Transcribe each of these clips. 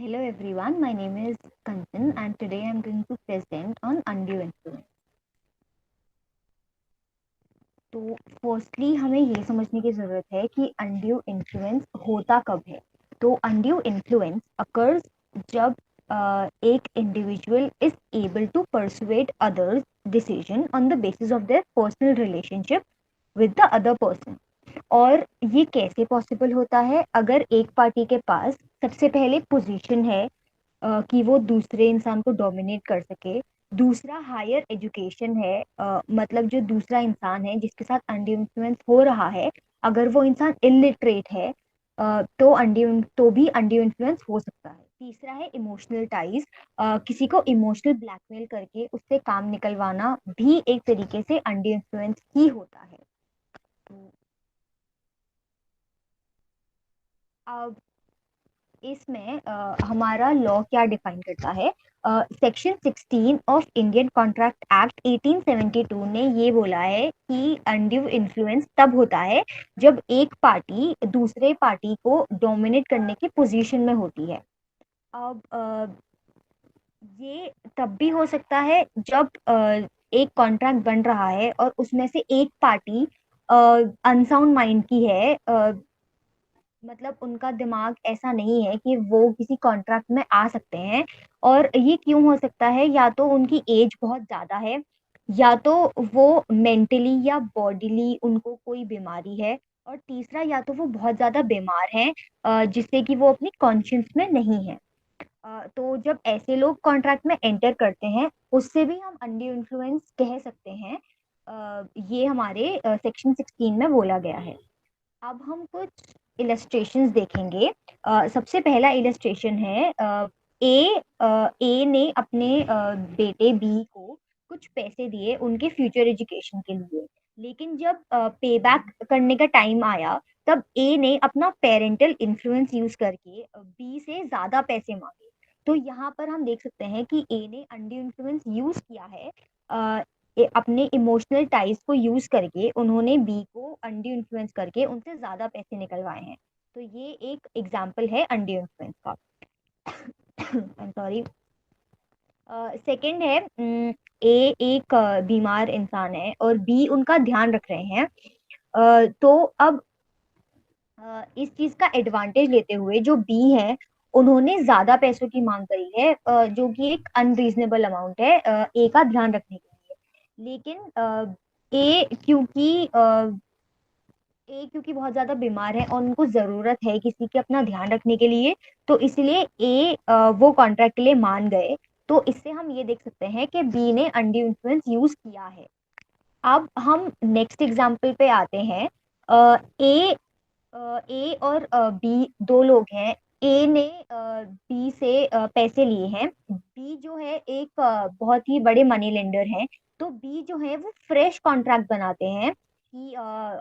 Hello everyone, my name is Kanchan and today I am going to present on undue influence. तो firstly हमें ये समझने की ज़रूरत है कि undue influence होता कब है। तो undue influence occurs जब एक individual is able to persuade others decision on the basis of their personal relationship with the other person। और ये कैसे पॉसिबल होता है? अगर एक पार्टी के पास सबसे पहले पोजीशन है कि वो दूसरे इंसान को डोमिनेट कर सके। दूसरा हायर एजुकेशन है, मतलब जो दूसरा इंसान है जिसके साथ अनड्यू इन्फ्लुएंस हो रहा है, अगर वो इंसान इलिटरेट है तो भी अनड्यू इन्फ्लुएंस हो सकता है। तीसरा है इमोशनल टाइज, किसी को इमोशनल ब्लैकमेल करके उससे काम निकलवाना भी एक तरीके से अनड्यू इन्फ्लुएंस ही होता है। तो अब इसमें हमारा लॉ क्या डिफाइन करता है? Section 16 of Indian contract act 1872 ने ये बोला है कि अनड्यू इन्फ्लुएंस तब होता है जब एक पार्टी दूसरे पार्टी को डोमिनेट करने की पोजीशन में होती है। अब ये तब भी हो सकता है जब एक कॉन्ट्रैक्ट बन रहा है और उसमें से एक पार्टी अनसाउंड माइंड की है, मतलब उनका दिमाग ऐसा नहीं है कि वो किसी कॉन्ट्रैक्ट में आ सकते हैं। और ये क्यों हो सकता है? या तो उनकी एज बहुत ज़्यादा है, या तो वो मेंटली या बॉडीली उनको कोई बीमारी है, और तीसरा या तो वो बहुत ज़्यादा बीमार हैं, जिससे कि वो अपनी कॉन्शियस में नहीं है। तो जब ऐसे लोग कॉन्ट्रैक्ट में एंटर करते हैं उससे भी हम अनड्यू इन्फ्लुएंस कह सकते हैं। ये हमारे सेक्शन 16 में बोला गया है। अब हम कुछ इलस्ट्रेशंस देखेंगे। सबसे पहला इलस्ट्रेशन है, ए ने अपने बेटे बी को कुछ पैसे दिए उनके फ्यूचर एजुकेशन के लिए। लेकिन जब पे बैक करने का टाइम आया तब ए ने अपना पेरेंटल इन्फ्लुएंस यूज करके बी से ज्यादा पैसे मांगे। तो यहाँ पर हम देख सकते हैं कि ए ने अनड्यू इन्फ्लुएंस यूज किया है। अपने इमोशनल टाइज को यूज करके उन्होंने बी को अनड्यू इन्फ्लुएंस करके उनसे ज्यादा पैसे निकलवाए हैं। तो ये एक एग्जाम्पल है अनड्यू इन्फ्लुएंस का। I am sorry. सेकंड है, ए एक बीमार इंसान है और बी उनका ध्यान रख रहे हैं। तो अब इस चीज का एडवांटेज लेते हुए जो बी है उन्होंने ज्यादा पैसों की मांग करी है, जो कि एक अनरीजनेबल अमाउंट है ए का ध्यान रखने के लिए। लेकिन ए क्योंकि बहुत ज्यादा बीमार है और उनको जरूरत है किसी के अपना ध्यान रखने के लिए, तो इसलिए ए वो कॉन्ट्रैक्ट के लिए मान गए। तो इससे हम ये देख सकते हैं कि बी ने अनड्यू इन्फ्लुएंस यूज किया है। अब हम नेक्स्ट एग्जाम्पल पे आते हैं। ए ए और बी दो लोग हैं। ए ने बी से पैसे लिए हैं। बी जो है एक बहुत ही बड़े मनी लेंडर हैं। तो बी जो है वो फ्रेश कॉन्ट्रैक्ट बनाते हैं कि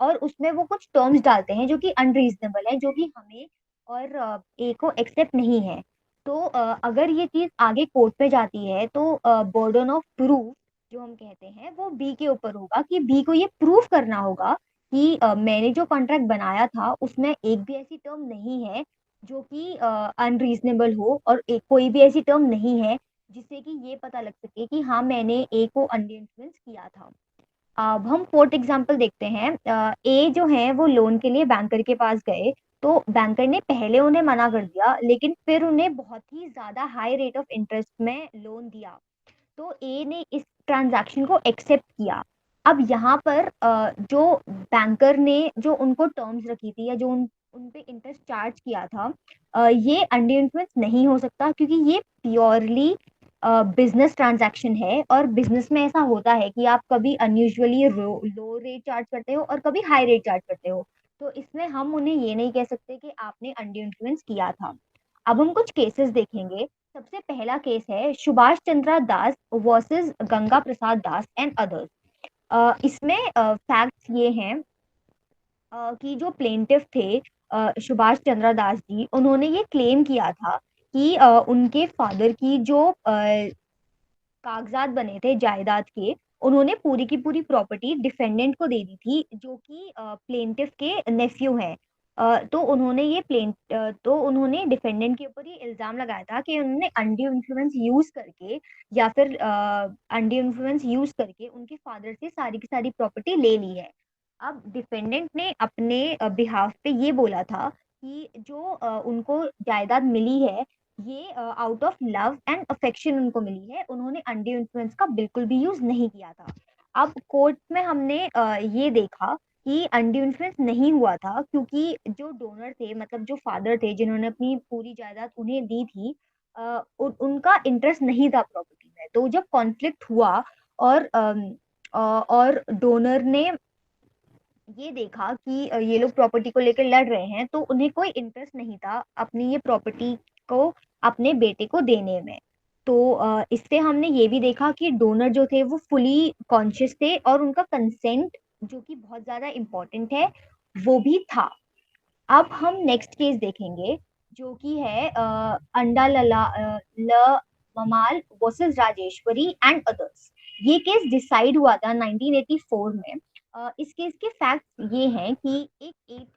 और उसमें वो कुछ टर्म्स डालते हैं जो कि अनरीजनेबल है, जो कि हमें और ए को एक्सेप्ट नहीं है। तो अगर ये चीज आगे कोर्ट पे जाती है तो बर्डन ऑफ प्रूफ जो हम कहते हैं वो बी के ऊपर होगा कि बी को ये प्रूफ करना होगा कि मैंने जो कॉन्ट्रैक्ट बनाया था उसमें एक भी ऐसी टर्म नहीं है जो कि अनरीजनेबल हो, और एक कोई भी ऐसी टर्म नहीं है जिससे कि ये पता लग सके कि हाँ मैंने ए को अंडर इन्फ्लुएंस किया था। अब हम फोर्थ एग्जांपल देखते हैं। ए जो है वो लोन के लिए बैंकर के पास गए। तो बैंकर ने पहले उन्हें मना कर दिया लेकिन फिर उन्हें बहुत ही ज्यादा हाई रेट ऑफ इंटरेस्ट में लोन दिया। तो ए ने इस ट्रांजैक्शन को एक्सेप्ट किया। अब यहाँ पर जो बैंकर ने जो उनको टर्म्स रखी थी या जो उन पे इंटरेस्ट चार्ज किया था, ये अंडर इन्फ्लुएंस नहीं हो सकता क्योंकि ये प्योरली बिजनेस ट्रांजैक्शन है। और बिजनेस में ऐसा होता है कि आप कभी अनयूजुअली लो रेट चार्ज करते हो और कभी हाई रेट चार्ज करते हो। तो इसमें हम उन्हें ये नहीं कह सकते कि आपने अंडर इन्फ्लुएंस किया था। अब हम कुछ केसेस देखेंगे। सबसे पहला केस है Subhash Chandra Das versus Ganga Prasad Das and others. इसमें फैक्ट्स ये हैं कि जो प्लेंटिफ थे सुभाष चंद्र दास जी, उन्होंने ये क्लेम किया था कि उनके फादर की जो कागजात बने थे जायदाद के, उन्होंने पूरी की पूरी प्रॉपर्टी डिफेंडेंट को दे दी थी जो कि प्लेंटिफ के नेफ्यू हैं। तो उन्होंने डिफेंडेंट के ऊपर ये इल्जाम लगाया था कि उन्होंने अनड्यू इन्फ्लुएंस यूज करके उनके फादर से सारी की सारी प्रॉपर्टी ले ली है। अब डिफेंडेंट ने अपने बिहाफ पे ये बोला था कि जो उनको जायदाद मिली है, ये out of love and affection उनको मिली है, उन्होंने अनड्यू इन्फ्लुएंस का बिल्कुल भी यूज नहीं किया था। अब कोर्ट में हमने ये देखा कि अनड्यू इन्फ्लुएंस नहीं हुआ था, क्योंकि जो डोनर थे, मतलब जो फादर थे जिन्होंने अपनी पूरी जायदाद उन्हें दी थी, उनका इंटरेस्ट नहीं था प्रॉपर्टी में। तो जब कॉन्फ्लिक्ट हुआ और डोनर ने ये देखा कि ये लोग प्रॉपर्टी को लेकर लड़ रहे हैं, तो उन्हें कोई इंटरेस्ट नहीं था अपनी ये प्रॉपर्टी को अपने बेटे को देने में। तो इससे हमने ये भी देखा कि डोनर जो थे वो फुली कॉन्शियस थे, और उनका कंसेंट, जो कि बहुत ज्यादा इम्पोर्टेंट है, वो भी था। अब हम नेक्स्ट केस देखेंगे, जो कि है अंडा लला ल ममाल वर्सेस राजेश्वरी एंड अदर्स। ये केस डिसाइड हुआ था 1984 में। इस केस के फैक्ट ये हैं कि एक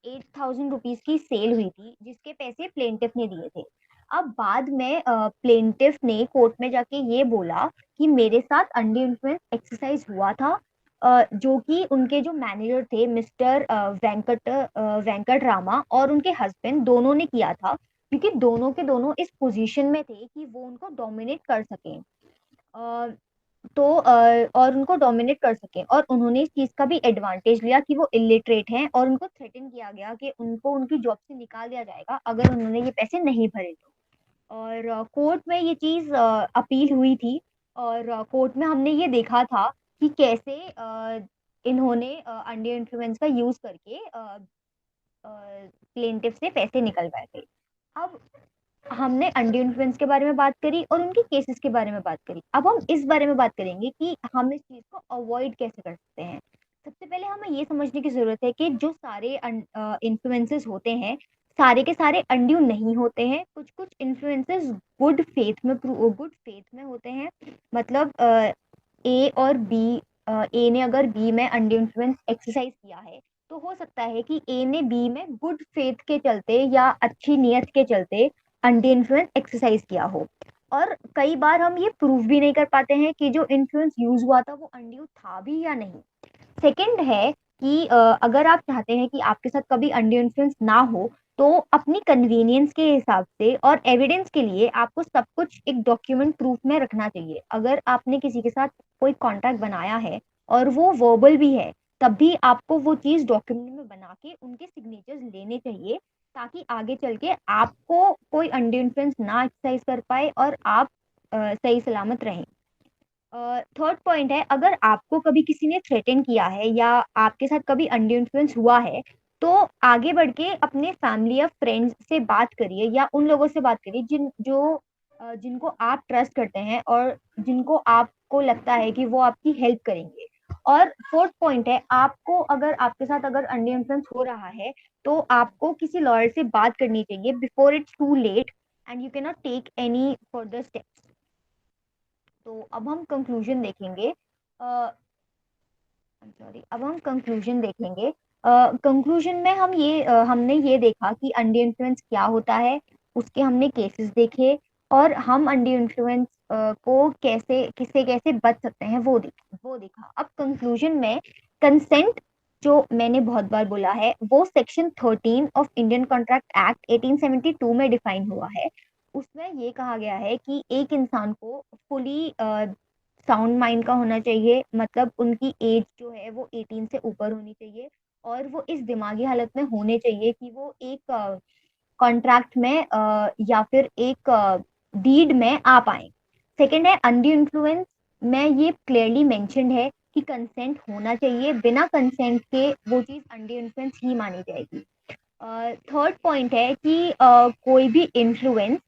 8,000 रुपीज की सेल हुई थी, जिसके पैसे प्लेंटिफ ने दिए थे। अब बाद में प्लेंटिफ ने कोर्ट में जाके ये बोला कि मेरे साथ अंडर इन्फ्लुएंस एक्सरसाइज हुआ था, जो कि उनके जो मैनेजर थे मिस्टर वेंकट रामा और उनके हस्बैंड दोनों ने किया था, क्योंकि दोनों के दोनों इस पोजीशन में थे कि वो उनको डोमिनेट कर सकें। और उनको डोमिनेट कर सकें, और उन्होंने इस चीज का भी एडवांटेज लिया कि वो इलिटरेट हैं, और उनको थ्रेटन किया गया कि उनको उनकी जॉब से निकाल दिया जाएगा अगर उन्होंने ये पैसे नहीं भरे तो। और कोर्ट में ये चीज अपील हुई थी, और कोर्ट में हमने ये देखा था कि कैसे इन्होंने अंडर इन्फ्लुएंस का यूज करके प्लेंटिफ से पैसे निकलवाए थे। अब हमने अंडर इन्फ्लुएंस के बारे में बात करी और उनके केसेस के बारे में बात करी। अब हम इस बारे में बात करेंगे कि हम इस चीज को अवॉइड कैसे कर सकते हैं। सबसे पहले हमें ये समझने की जरूरत है कि जो सारे इन्फ्लुएंसेस होते हैं, सारे के सारे अनड्यू नहीं होते हैं। कुछ कुछ इन्फ्लुएंसेस गुड फेथ में होते हैं। मतलब ए और बी ए ने अगर बी में अंडर इन्फ्लुएंस एक्सरसाइज किया है, तो हो सकता है कि ए ने बी में गुड फेथ के चलते या अच्छी नीयत के चलते अंडर इन्फ्लुएंस एक्सरसाइज किया हो। और कई बार हम ये प्रूव भी नहीं कर पाते हैं कि जो इन्फ्लुएंस यूज हुआ था वो अनड्यू था भी या नहीं। सेकंड है कि अगर आप चाहते हैं कि आपके साथ कभी अंडर इन्फ्लुएंस ना हो, तो अपनी कन्वीनियंस के हिसाब से और एविडेंस के लिए आपको सब कुछ एक डॉक्यूमेंट प्रूफ में रखना चाहिए। अगर आपने किसी के साथ कोई कॉन्ट्रैक्ट बनाया है और वो वर्बल भी है, तब भी आपको वो चीज डॉक्यूमेंट में बना के उनके सिग्नेचर्स लेने चाहिए, ताकि आगे चल के आपको कोई अंडर इन्फ्लुएंस ना एक्सरसाइज कर पाए और आप सही सलामत रहें। थर्ड पॉइंट है, अगर आपको कभी किसी ने थ्रेटन किया है या आपके साथ कभी अंडर इन्फ्लुएंस हुआ है, तो आगे बढ़ के अपने फैमिली या फ्रेंड्स से बात करिए, या उन लोगों से बात करिए जिनको आप ट्रस्ट करते हैं और जिनको आपको लगता है कि वो आपकी हेल्प करेंगे। और फोर्थ पॉइंट है, आपके साथ अगर अंडर इन्फ्लुएंस हो रहा है, तो आपको किसी लॉयर से बात करनी चाहिए before it's too late and you can not take any further steps. तो अब हम कंक्लूजन देखेंगे। सॉरी, अब हम कंक्लूजन देखेंगे। कंक्लूजन में हमने ये देखा कि अंडर इन्फ्लुएंस क्या होता है, उसके हमने केसेस देखे, और हम अंडर इन्फ्लुएंस को किससे कैसे बच सकते हैं वो देखा। अब कंक्लूजन में कंसेंट, जो मैंने बहुत बार बोला है, वो section 13 of Indian contract act 1872 में डिफाइन हुआ है। उसमें ये कहा गया है कि एक इंसान को फुली साउंड माइंड का होना चाहिए, मतलब उनकी एज जो है वो 18 से ऊपर होनी चाहिए, और वो इस दिमागी हालत में होने चाहिए कि वो एक कॉन्ट्रैक्ट में या फिर एक डीड में आ पाए। सेकंड है अंडर इन्फ्लुएंस में ये क्लियरली मेंशन्ड है कि कंसेंट होना चाहिए, बिना कंसेंट के वो चीज अंडर इन्फ्लुएंस ही मानी जाएगी। थर्ड पॉइंट है कि कोई भी इन्फ्लुएंस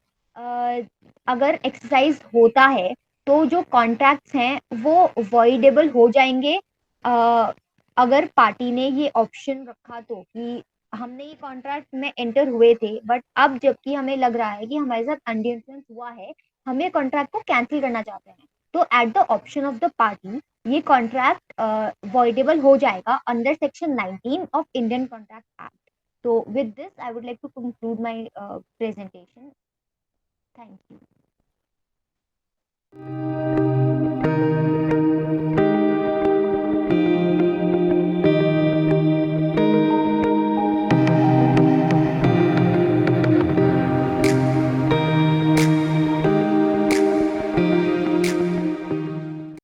अगर एक्सरसाइज होता है, तो जो कॉन्ट्रैक्ट्स हैं वो वॉइडेबल हो जाएंगे। अगर पार्टी ने ये ऑप्शन रखा तो, कि हमने ये कॉन्ट्रैक्ट में एंटर हुए थे, बट अब जबकि हमें लग रहा है कि हमारे साथ अंडर इन्फ्लुएंस हुआ है, हम ये कॉन्ट्रैक्ट को कैंसिल करना चाहते हैं, तो at the option of the party ये कॉन्ट्रैक्ट वॉइडेबल हो जाएगा under section 19 of Indian contract act. So with this, I would like to conclude my presentation. Thank you.